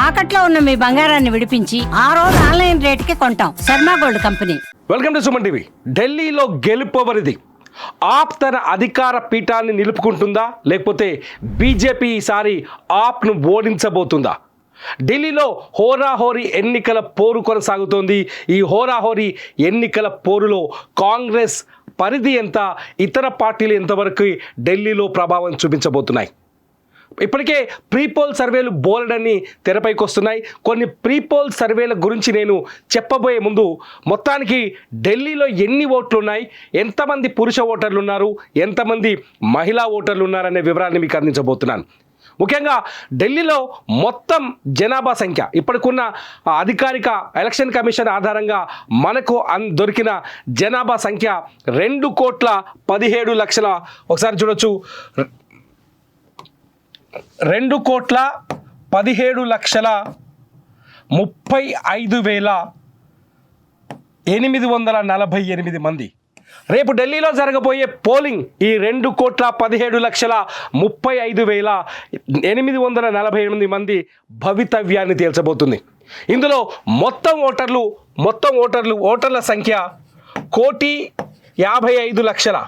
తాకట్లో ఉన్న మీ బంగారాన్ని విడిపించి ఆ రోజు ఆన్లైన్ రేటుకి కొంటాం. Sharma gold company. Welcome to Suman TV. ఢిల్లీలో గెలుపవరిది. ఆప్ తన అధికార పీఠాన్ని నిలుపుకుంటుందా, లేకపోతే బీజేపీ ఈసారి ఆప్ను ఓడించబోతుందా? ఢిల్లీలో హోరాహోరీ ఎన్నికల పోరు కొనసాగుతోంది. ఈ హోరాహోరీ ఎన్నికల పోరులో కాంగ్రెస్ పరిధి ఎంత, ఇతర పార్టీలు ఎంతవరకు ఢిల్లీలో ప్రభావం చూపించబోతున్నాయి? ఇప్పటికే ప్రీపోల్ సర్వేలు బోలెడన్ని తెరపైకి వస్తున్నాయి. కొన్ని ప్రీపోల్ సర్వేల గురించి నేను చెప్పబోయే ముందు మొత్తానికి ఢిల్లీలో ఎన్ని ఓట్లు ఉన్నాయి, ఎంతమంది పురుష ఓటర్లు ఉన్నారు, ఎంతమంది మహిళా ఓటర్లు ఉన్నారనే వివరాన్ని మీకు అందించబోతున్నాను. ముఖ్యంగా ఢిల్లీలో మొత్తం జనాభా సంఖ్య ఇప్పటికున్న అధికారిక ఎలక్షన్ కమిషన్ ఆధారంగా మనకు దొరికిన జనాభా సంఖ్య 2,17,00,000. ఒకసారి చూడొచ్చు, 2,17,35,848 మంది. రేపు ఢిల్లీలో జరగబోయే పోలింగ్ ఈ 2,17,35,848 మంది భవితవ్యాన్ని తేల్చబోతుంది. ఇందులో మొత్తం ఓటర్ల సంఖ్య 1,55,00,000.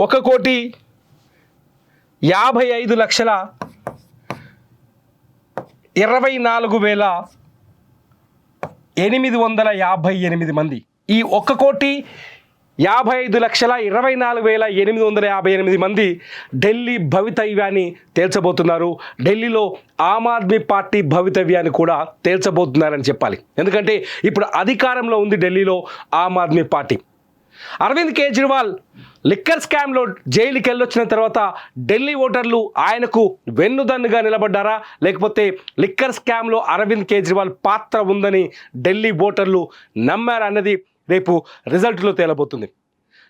1,55,24,858 మంది. ఈ 1,55,24,858 మంది ఢిల్లీ భవితవ్యాన్ని తేల్చబోతున్నారు. ఢిల్లీలో ఆమ్ ఆద్మీ పార్టీ భవితవ్యాన్ని కూడా తేల్చబోతున్నారని చెప్పాలి. ఎందుకంటే ఇప్పుడు అధికారంలో ఉంది ఢిల్లీలో ఆమ్ ఆద్మీ పార్టీ. అరవింద్ కేజ్రీవాల్ లిక్కర్ స్కామ్లో జైలుకి వెళ్ళొచ్చిన తర్వాత ఢిల్లీ ఓటర్లు ఆయనకు వెన్నుదన్నుగా నిలబడ్డారా, లేకపోతే లిక్కర్ స్కామ్లో అరవింద్ కేజ్రీవాల్ పాత్ర ఉందని ఢిల్లీ ఓటర్లు నమ్మారా అన్నది రేపు రిజల్ట్లో తేలబోతుంది.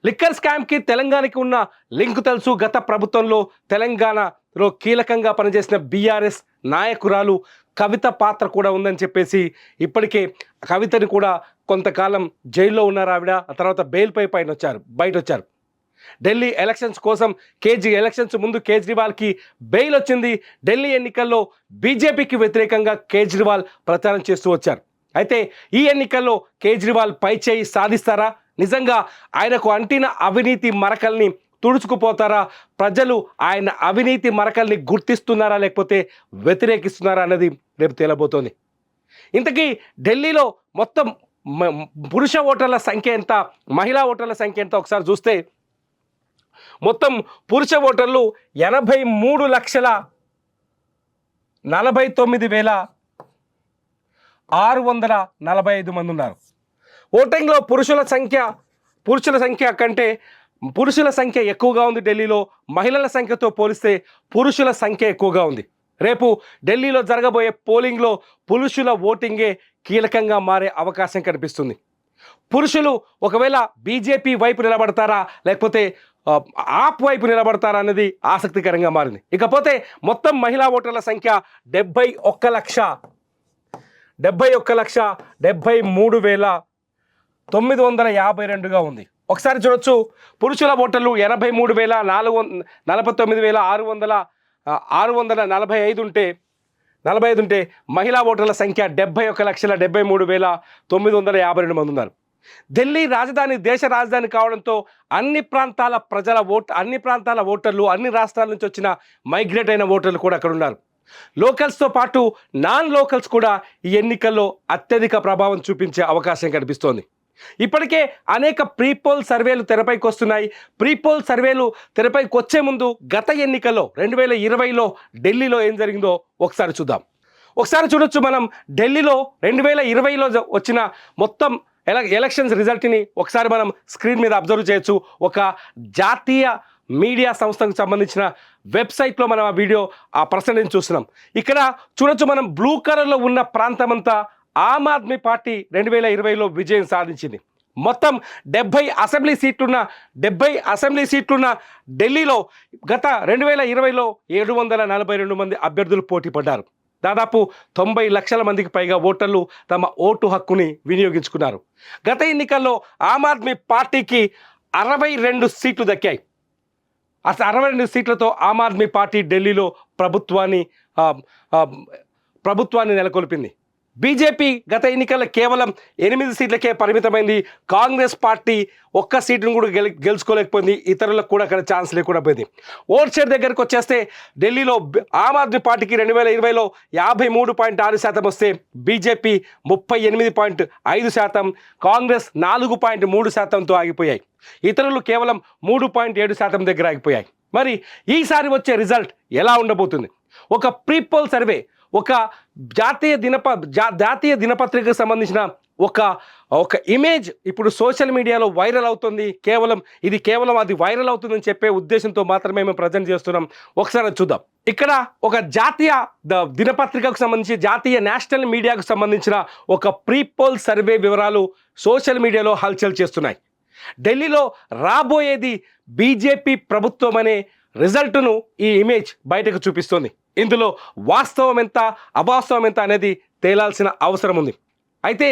లిక్కర్ స్కామ్కి తెలంగాణకి ఉన్న లింక్ తెలుసు. గత ప్రభుత్వంలో తెలంగాణలో కీలకంగా పనిచేసిన బీఆర్ఎస్ నాయకురాలు కవిత పాత్ర కూడా ఉందని చెప్పేసి ఇప్పటికే కవితని కూడా కొంతకాలం జైల్లో ఉన్నారు ఆవిడ. ఆ తర్వాత బెయిల్పై బయట వచ్చారు. ఢిల్లీ ఎలక్షన్స్ కోసం ఎలక్షన్స్ ముందు కేజ్రీవాల్కి బెయిల్ వచ్చింది. ఢిల్లీ ఎన్నికల్లో బీజేపీకి వ్యతిరేకంగా కేజ్రీవాల్ ప్రచారం చేస్తూ వచ్చారు. అయితే ఈ ఎన్నికల్లో కేజ్రీవాల్ పైచేయి సాధిస్తారా? నిజంగా ఆయనకు అంటిన అవినీతి మరకల్ని తుడుచుకుపోతారా? ప్రజలు ఆయన అవినీతి మరకల్ని గుర్తిస్తున్నారా, లేకపోతే వ్యతిరేకిస్తున్నారా అన్నది రేపు తేలబోతోంది. ఇంతకీ ఢిల్లీలో మొత్తం పురుష ఓటర్ల సంఖ్య ఎంత, మహిళా ఓటర్ల సంఖ్య ఎంత ఒకసారి చూస్తే మొత్తం పురుష ఓటర్లు 83,49,645 మంది ఉన్నారు. ఓటింగ్లో పురుషుల సంఖ్య కంటే పురుషుల సంఖ్య ఎక్కువగా ఉంది ఢిల్లీలో. మహిళల సంఖ్యతో పోలిస్తే పురుషుల సంఖ్య ఎక్కువగా ఉంది. రేపు ఢిల్లీలో జరగబోయే పోలింగ్లో పురుషుల ఓటింగే కీలకంగా మారే అవకాశం కనిపిస్తుంది. పురుషులు ఒకవేళ బీజేపీ వైపు నిలబడతారా, లేకపోతే ఆప్ వైపు నిలబడతారా అనేది ఆసక్తికరంగా మారింది. ఇకపోతే మొత్తం మహిళా ఓటర్ల సంఖ్య 71,73,952గా ఉంది. ఒకసారి చూడొచ్చు, పురుషుల ఓటర్లు 83,49,645 ఉంటే మహిళా ఓటర్ల సంఖ్య 71,73,952 మంది ఉన్నారు. ఢిల్లీ దేశ రాజధాని కావడంతో అన్ని ప్రాంతాల ఓటర్లు, అన్ని రాష్ట్రాల నుంచి వచ్చిన మైగ్రేట్ అయిన ఓటర్లు కూడా అక్కడ ఉన్నారు. లోకల్స్తో పాటు నాన్ లోకల్స్ కూడా ఈ ఎన్నికల్లో అత్యధిక ప్రభావం చూపించే అవకాశం కనిపిస్తోంది. ఇప్పటికే అనేక ప్రీపోల్ సర్వేలు తెరపైకి వస్తున్నాయి. ప్రీపోల్ సర్వేలు తెరపైకి వచ్చే ముందు గత ఎన్నికల్లో 2020లో ఢిల్లీలో ఏం జరిగిందో ఒకసారి చూద్దాం. ఒకసారి చూడొచ్చు, మనం ఢిల్లీలో 2020లో వచ్చిన మొత్తం ఎలక్షన్స్ రిజల్ట్ని ఒకసారి మనం స్క్రీన్ మీద అబ్జర్వ్ చేయొచ్చు. ఒక జాతీయ మీడియా సంస్థకు సంబంధించిన వెబ్సైట్లో మనం ఆ ప్రశ్నని చూస్తున్నాం. ఇక్కడ చూడొచ్చు, మనం బ్లూ కలర్లో ఉన్న ప్రాంతం అంతా ఆమ్ ఆద్మీ పార్టీ 2020లో విజయం సాధించింది. మొత్తం 70 అసెంబ్లీ సీట్లున్న ఢిల్లీలో గత 2020లో 742 మంది అభ్యర్థులు పోటీ పడ్డారు. దాదాపు 90 లక్షల మందికి పైగా ఓటర్లు తమ ఓటు హక్కుని వినియోగించుకున్నారు. గత ఎన్నికల్లో ఆమ్ ఆద్మీ పార్టీకి 62 సీట్లు దక్కాయి. 62 సీట్లతో ఆమ్ ఆద్మీ పార్టీ ఢిల్లీలో ప్రభుత్వాన్ని నెలకొల్పింది. బీజేపీ గత ఎన్నికల్లో కేవలం 8 సీట్లకే పరిమితమైంది. కాంగ్రెస్ పార్టీ ఒక్క సీటును కూడా గెలుచుకోలేకపోయింది. ఇతరులకు కూడా అక్కడ ఛాన్స్ లేకుండా పోయింది. ఓట్ షేర్ దగ్గరకు వచ్చేస్తే ఢిల్లీలో ఆమ్ ఆద్మీ పార్టీకి 2020లో 53.6% వస్తే బీజేపీ 38.5%, కాంగ్రెస్ 4.3%తో ఆగిపోయాయి. ఇతరులు కేవలం 3.7% దగ్గర ఆగిపోయాయి. మరి ఈసారి వచ్చే రిజల్ట్ ఎలా ఉండబోతుంది? ఒక ప్రీపోల్ సర్వే, ఒక జాతీయ దినపత్రికకు సంబంధించిన ఒక ఇమేజ్ ఇప్పుడు సోషల్ మీడియాలో వైరల్ అవుతుంది. కేవలం అది వైరల్ అవుతుందని చెప్పే ఉద్దేశంతో మాత్రమే మేము ప్రజెంట్ చేస్తున్నాం. ఒకసారి చూద్దాం. ఇక్కడ ఒక జాతీయ దినపత్రికకు సంబంధించి జాతీయ నేషనల్ మీడియాకు సంబంధించిన ఒక ప్రీపోల్ సర్వే వివరాలు సోషల్ మీడియాలో హల్చల్ చేస్తున్నాయి. ఢిల్లీలో రాబోయేది బీజేపీ ప్రభుత్వం అనే రిజల్ట్ను ఈ ఇమేజ్ బయటకు చూపిస్తుంది. ఇందులో వాస్తవం ఎంత అవాస్తవం ఎంత అనేది తేలాల్సిన అవసరం ఉంది. అయితే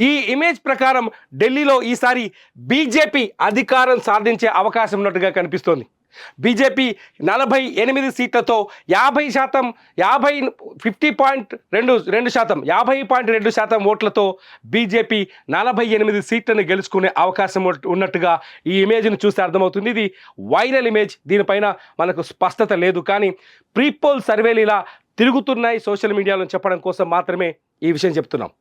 ఈ ఇమేజ్ ప్రకారం ఢిల్లీలో ఈసారి బీజేపీ అధికారం సాధించే అవకాశం ఉన్నట్టుగా కనిపిస్తోంది. బీజేపీ 48 సీట్లతో 50.2% ఓట్లతో బీజేపీ 48 సీట్లను గెలుచుకునే అవకాశం ఉన్నట్టుగా ఈ ఇమేజ్ను చూస్తే అర్థమవుతుంది. ఇది వైరల్ ఇమేజ్, దీనిపైన మనకు స్పష్టత లేదు. కానీ ప్రీపోల్ సర్వేలు ఇలా తిరుగుతున్నాయి సోషల్ మీడియాలో చెప్పడం కోసం మాత్రమే ఈ విషయం చెప్తున్నాం.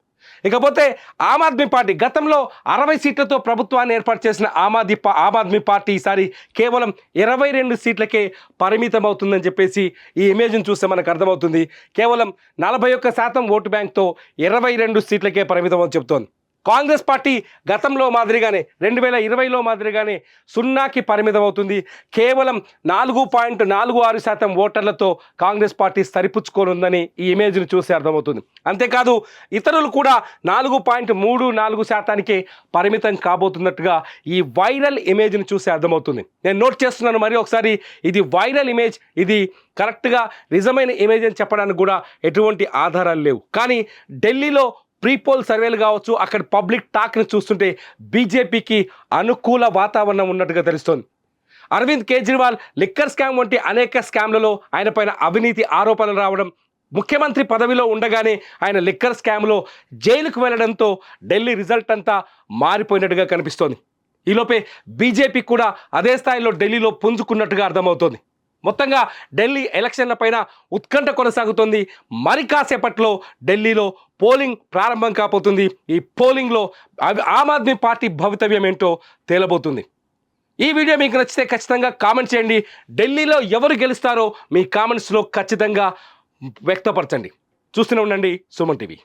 ఇకపోతే ఆమ్ ఆద్మీ పార్టీ గతంలో 60 సీట్లతో ప్రభుత్వాన్ని ఏర్పాటు చేసిన ఆమ్ ఆద్మీ పార్టీ ఈసారి కేవలం 22 సీట్లకే పరిమితం అవుతుందని చెప్పేసి ఈ ఇమేజ్ని చూస్తే మనకు అర్థమవుతుంది. కేవలం 41% ఓటు బ్యాంక్తో 22 సీట్లకే పరిమితం అని చెబుతోంది. కాంగ్రెస్ పార్టీ గతంలో మాదిరిగానే 2020లో మాదిరిగానే 0కి పరిమితం అవుతుంది. కేవలం 4.46% ఓటర్లతో కాంగ్రెస్ పార్టీ సరిపుచ్చుకోనుందని ఈ ఇమేజ్ను చూసి అర్థమవుతుంది. అంతేకాదు ఇతరులు కూడా 4.34%కే పరిమితం కాబోతున్నట్టుగా ఈ వైరల్ ఇమేజ్ను చూసి అర్థమవుతుంది. నేను నోట్ చేస్తున్నాను మరి ఒకసారి, ఇది వైరల్ ఇమేజ్, ఇది కరెక్ట్గా నిజమైన ఇమేజ్ అని చెప్పడానికి కూడా ఎటువంటి ఆధారాలు లేవు. కానీ ఢిల్లీలో ప్రీపోల్ సర్వేలు కావచ్చు, అక్కడ పబ్లిక్ టాక్ని చూస్తుంటే బీజేపీకి అనుకూల వాతావరణం ఉన్నట్టుగా తెలుస్తోంది. అరవింద్ కేజ్రీవాల్ లిక్కర్ స్కామ్ వంటి అనేక స్కామ్లలో ఆయన పైన అవినీతి ఆరోపణలు రావడం, ముఖ్యమంత్రి పదవిలో ఉండగానే ఆయన లిక్కర్ స్కామ్లో జైలుకు వెళ్లడంతో ఢిల్లీ రిజల్ట్ అంతా మారిపోయినట్టుగా కనిపిస్తోంది. ఈలోపే బీజేపీ కూడా అదే స్థాయిలో ఢిల్లీలో పుంజుకున్నట్టుగా అర్థమవుతోంది. మొత్తంగా ఢిల్లీ ఎలక్షన్ల పైన ఉత్కంఠ కొనసాగుతోంది. మరి కాసేపట్లో ఢిల్లీలో పోలింగ్ ప్రారంభం కాబోతుంది. ఈ పోలింగ్లో ఆమ్ ఆద్మీ పార్టీ భవితవ్యం ఏంటో తేలబోతుంది. ఈ వీడియో మీకు నచ్చితే ఖచ్చితంగా కామెంట్ చేయండి. ఢిల్లీలో ఎవరు గెలుస్తారో మీ కామెంట్స్లో ఖచ్చితంగా వ్యక్తపరచండి. చూస్తూనే ఉండండి సుమన్ టీవీ.